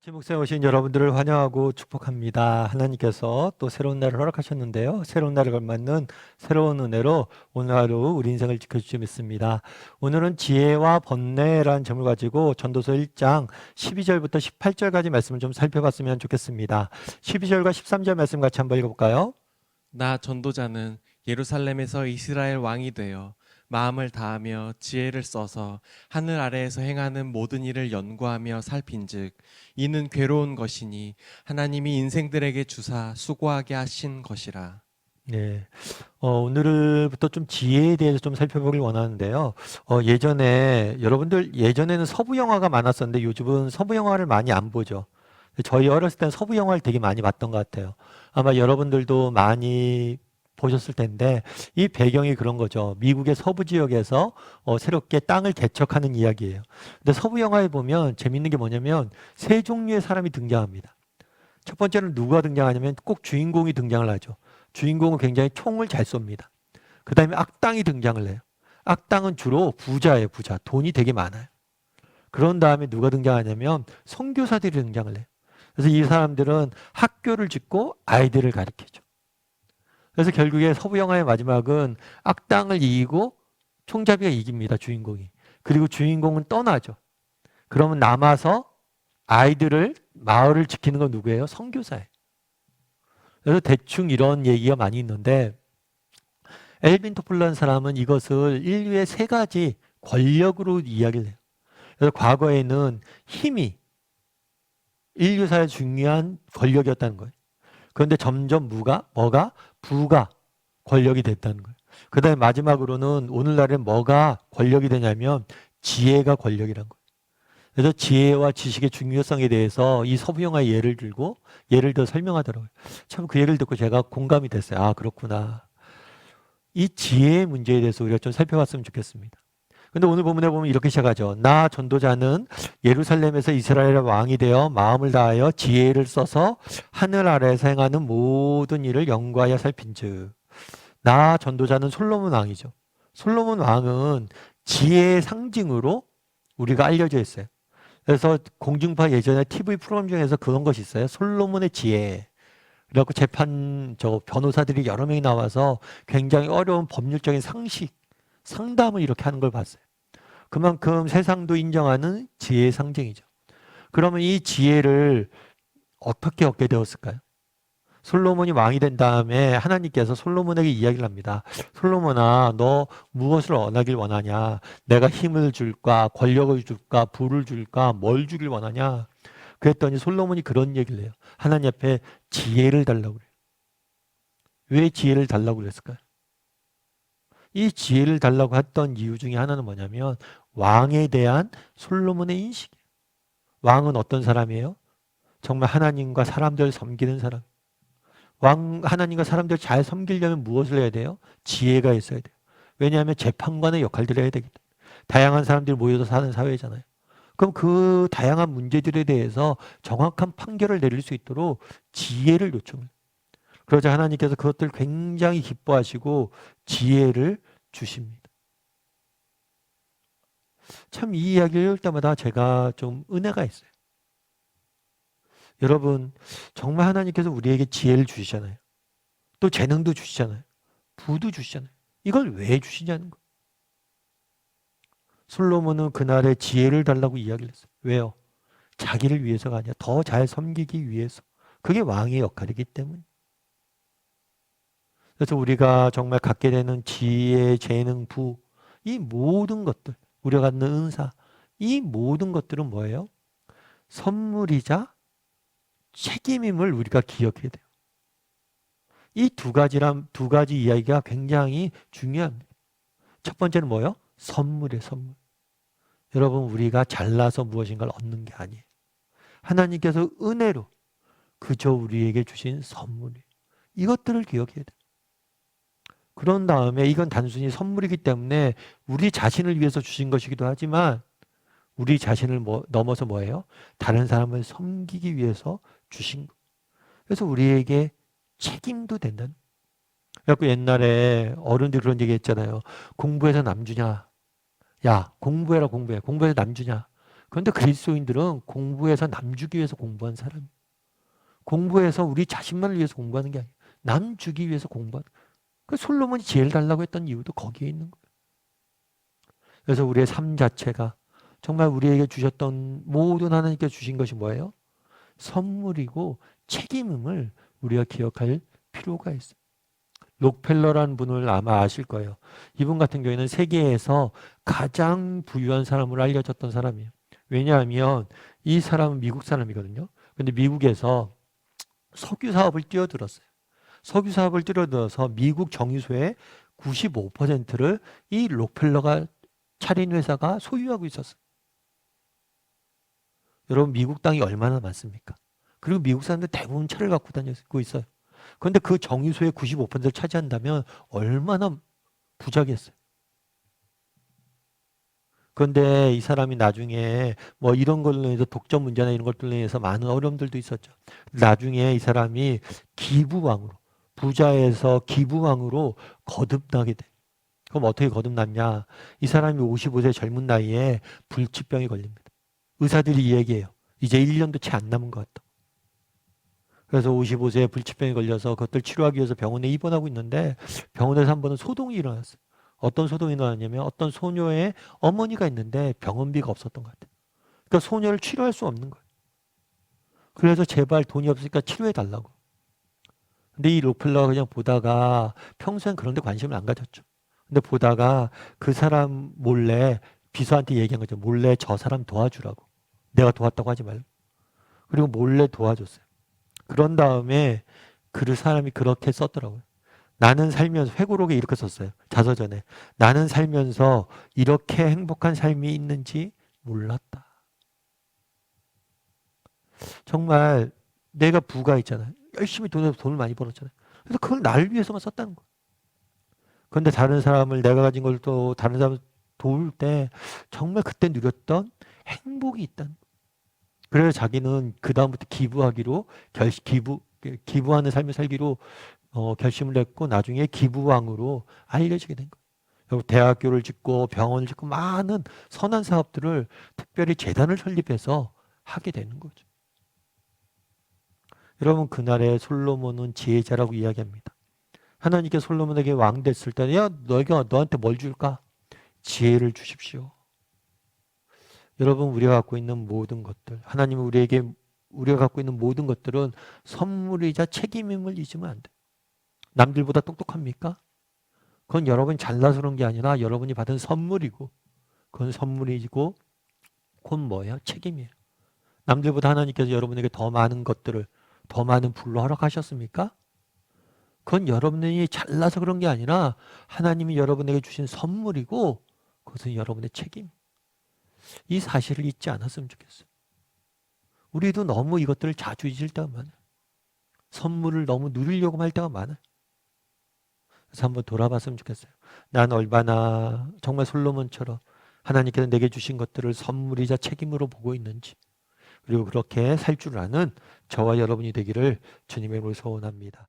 아침 목상에 오신 여러분들을 환영하고 축복합니다. 하나님께서 또 새로운 날을 허락하셨는데요. 새로운 날을 걸맞는 새로운 은혜로 오늘 하루 우리 인생을 지켜주시 믿습니다. 오늘은 지혜와 번뇌라는 점을 가지고 전도서 1장 12절부터 18절까지 말씀을 좀 살펴봤으면 좋겠습니다. 12절과 13절 말씀 같이 한번 읽어볼까요? 나 전도자는 예루살렘에서 이스라엘 왕이 되어 마음을 다하며 지혜를 써서 하늘 아래에서 행하는 모든 일을 연구하며 살핀즉 이는 괴로운 것이니 하나님이 인생들에게 주사 수고하게 하신 것이라. 네. 오늘부터 좀 지혜에 대해서 좀 살펴보길 원하는데요. 예전에는 서부 영화가 많았었는데 요즘은 서부 영화를 많이 안 보죠. 저희 어렸을 땐 서부 영화를 되게 많이 봤던 것 같아요. 아마 여러분들도 많이 보셨을 텐데 이 배경이 그런 거죠. 미국의 서부 지역에서 새롭게 땅을 개척하는 이야기예요. 근데 서부 영화에 보면 재밌는 게 뭐냐면 세 종류의 사람이 등장합니다. 첫 번째는 누가 등장하냐면 꼭 주인공이 등장을 하죠. 주인공은 굉장히 총을 잘 쏩니다. 그 다음에 악당이 등장을 해요. 악당은 주로 부자예요, 부자. 돈이 되게 많아요. 그런 다음에 누가 등장하냐면 선교사들이 등장을 해요. 그래서 이 사람들은 학교를 짓고 아이들을 가르치죠. 그래서 결국에 서부 영화의 마지막은 악당을 이기고 총잡이가 이깁니다, 주인공이. 그리고 주인공은 떠나죠. 그러면 남아서 아이들을, 마을을 지키는 건 누구예요? 선교사예요. 그래서 대충 이런 얘기가 많이 있는데 엘빈 토플러라는 사람은 이것을 인류의 세 가지 권력으로 이야기를 해요. 그래서 과거에는 힘이 인류사의 중요한 권력이었다는 거예요. 그런데 점점 뭐가? 부가 권력이 됐다는 거예요. 그 다음에 마지막으로는 오늘날에 뭐가 권력이 되냐면 지혜가 권력이란 거예요. 그래서 지혜와 지식의 중요성에 대해서 이 서부 영화의 예를 들고 예를 들어 설명하더라고요. 참 그 얘기를 듣고 제가 공감이 됐어요. 아, 그렇구나. 이 지혜의 문제에 대해서 우리가 좀 살펴봤으면 좋겠습니다. 근데 오늘 본문에 보면 이렇게 시작하죠. 나 전도자는 예루살렘에서 이스라엘의 왕이 되어 마음을 다하여 지혜를 써서 하늘 아래에서 행하는 모든 일을 연구하여 살핀즉. 나 전도자는 솔로몬 왕이죠. 솔로몬 왕은 지혜의 상징으로 우리가 알려져 있어요. 그래서 공중파 예전에 TV 프로그램 중에서 그런 것이 있어요. 솔로몬의 지혜. 그래갖고 변호사들이 여러 명이 나와서 굉장히 어려운 법률적인 상담을 이렇게 하는 걸 봤어요. 그만큼 세상도 인정하는 지혜의 상징이죠. 그러면 이 지혜를 어떻게 얻게 되었을까요? 솔로몬이 왕이 된 다음에 하나님께서 솔로몬에게 이야기를 합니다. 솔로몬아, 너 무엇을 원하길 원하냐? 내가 힘을 줄까? 권력을 줄까? 부를 줄까? 뭘 주길 원하냐? 그랬더니 솔로몬이 그런 얘기를 해요. 하나님 앞에 지혜를 달라고 그래요. 왜 지혜를 달라고 그랬을까요? 이 지혜를 달라고 했던 이유 중에 하나는 뭐냐면 왕에 대한 솔로몬의 인식이에요. 왕은 어떤 사람이에요? 정말 하나님과 사람들 섬기는 사람. 하나님과 사람들 잘 섬기려면 무엇을 해야 돼요? 지혜가 있어야 돼요. 왜냐하면 재판관의 역할들을 해야 되기 때문에. 다양한 사람들이 모여서 사는 사회잖아요. 그럼 그 다양한 문제들에 대해서 정확한 판결을 내릴 수 있도록 지혜를 요청해요. 그러자 하나님께서 그것들 굉장히 기뻐하시고 지혜를 주십니다. 참 이 이야기를 읽을 때마다 제가 좀 은혜가 있어요. 여러분, 정말 하나님께서 우리에게 지혜를 주시잖아요. 또 재능도 주시잖아요. 부도 주시잖아요. 이걸 왜 주시냐는 거예요. 솔로몬은 그날의 지혜를 달라고 이야기를 했어요. 왜요? 자기를 위해서가 아니라 더 잘 섬기기 위해서. 그게 왕의 역할이기 때문에. 그래서 우리가 정말 갖게 되는 지혜, 재능, 부, 이 모든 것들, 우리가 갖는 은사, 이 모든 것들은 뭐예요? 선물이자 책임임을 우리가 기억해야 돼요. 이 두 가지 이야기가 굉장히 중요합니다. 첫 번째는 뭐예요? 선물이에요, 선물. 여러분, 우리가 잘나서 무엇인가를 얻는 게 아니에요. 하나님께서 은혜로 그저 우리에게 주신 선물이에요. 이것들을 기억해야 돼요. 그런 다음에 이건 단순히 선물이기 때문에 우리 자신을 위해서 주신 것이기도 하지만 우리 자신을 넘어서 뭐예요? 다른 사람을 섬기기 위해서 주신 것. 그래서 우리에게 책임도 된다는. 그래서 옛날에 어른들이 그런 얘기 했잖아요. 공부해서 남 주냐? 야, 공부해라, 공부해. 공부해서 남 주냐? 그런데 그리스도인들은 공부해서 남 주기 위해서 공부한 사람. 공부해서 우리 자신만을 위해서 공부하는 게 아니에요. 남 주기 위해서 공부하는. 그 솔로몬이 지혜를 달라고 했던 이유도 거기에 있는 거예요. 그래서 우리의 삶 자체가 정말 우리에게 주셨던 모든 하나님께 주신 것이 뭐예요? 선물이고 책임임을 우리가 기억할 필요가 있어요. 록펠러라는 분을 아마 아실 거예요. 이분 같은 경우에는 세계에서 가장 부유한 사람으로 알려졌던 사람이에요. 왜냐하면 이 사람은 미국 사람이거든요. 근데 미국에서 석유 사업을 뛰어들었어요. 석유 사업을 뛰어들어서 미국 정유소의 95%를 이 록펠러가 차린 회사가 소유하고 있었어요. 여러분 미국 땅이 얼마나 많습니까? 그리고 미국 사람들 대부분 차를 갖고 다니고 있어요. 그런데 그 정유소의 95%를 차지한다면 얼마나 부자겠어요. 그런데 이 사람이 나중에 뭐 이런 걸로 인해서 독점 문제나 이런 것들로 인해서 많은 어려움들도 있었죠. 나중에 이 사람이 기부왕으로, 부자에서 기부왕으로 거듭나게 돼. 그럼 어떻게 거듭났냐? 이 사람이 55세 젊은 나이에 불치병이 걸립니다. 의사들이 이 얘기해요. 이제 1년도 채 안 남은 것 같다. 그래서 55세에 불치병이 걸려서 그것들 치료하기 위해서 병원에 입원하고 있는데 병원에서 한 번은 소동이 일어났어요. 어떤 소동이 일어났냐면 어떤 소녀의 어머니가 있는데 병원비가 없었던 것 같아요. 그러니까 소녀를 치료할 수 없는 거예요. 그래서 제발 돈이 없으니까 치료해 달라고. 근데 이 록펠러가 그냥 보다가 평소엔 그런 데 관심을 안 가졌죠. 근데 보다가 그 사람 몰래 비서한테 얘기한 거죠. 몰래 저 사람 도와주라고. 내가 도왔다고 하지 말고. 그리고 몰래 도와줬어요. 그런 다음에 그 사람이 그렇게 썼더라고요. 나는 살면서 회고록에 이렇게 썼어요. 자서전에. 나는 살면서 이렇게 행복한 삶이 있는지 몰랐다. 정말 내가 부가 있잖아요. 열심히 돈을 많이 벌었잖아요. 그래서 그걸 나를 위해서만 썼다는 거예요. 그런데 다른 사람을 내가 가진 걸 또 다른 사람을 도울 때 정말 그때 누렸던 행복이 있다는 거예요. 그래서 자기는 그 다음부터 기부하는 삶을 살기로 결심을 했고 나중에 기부왕으로 알려지게 된 거예요. 그리고 대학교를 짓고 병원을 짓고 많은 선한 사업들을 특별히 재단을 설립해서 하게 되는 거죠. 여러분 그날의 솔로몬은 지혜자라고 이야기합니다. 하나님께 솔로몬에게 왕 됐을 때 야 너희가 너한테 뭘 줄까? 지혜를 주십시오. 여러분 우리가 갖고 있는 모든 것들 하나님은 우리가 갖고 있는 모든 것들은 선물이자 책임임을 잊으면 안 돼요. 남들보다 똑똑합니까? 그건 여러분이 잘나서 그런 게 아니라 여러분이 받은 선물이고 그건 선물이고 그건 뭐예요? 책임이에요. 남들보다 하나님께서 여러분에게 더 많은 것들을 더 많은 불로 허락하셨습니까? 그건 여러분이 잘나서 그런 게 아니라 하나님이 여러분에게 주신 선물이고 그것은 여러분의 책임. 이 사실을 잊지 않았으면 좋겠어요. 우리도 너무 이것들을 자주 잊을 때가 많아요. 선물을 너무 누리려고 할 때가 많아요. 그래서 한번 돌아봤으면 좋겠어요. 난 얼마나 정말 솔로몬처럼 하나님께서 내게 주신 것들을 선물이자 책임으로 보고 있는지 그리고 그렇게 살 줄 아는 저와 여러분이 되기를 주님의 이름으로 소원합니다.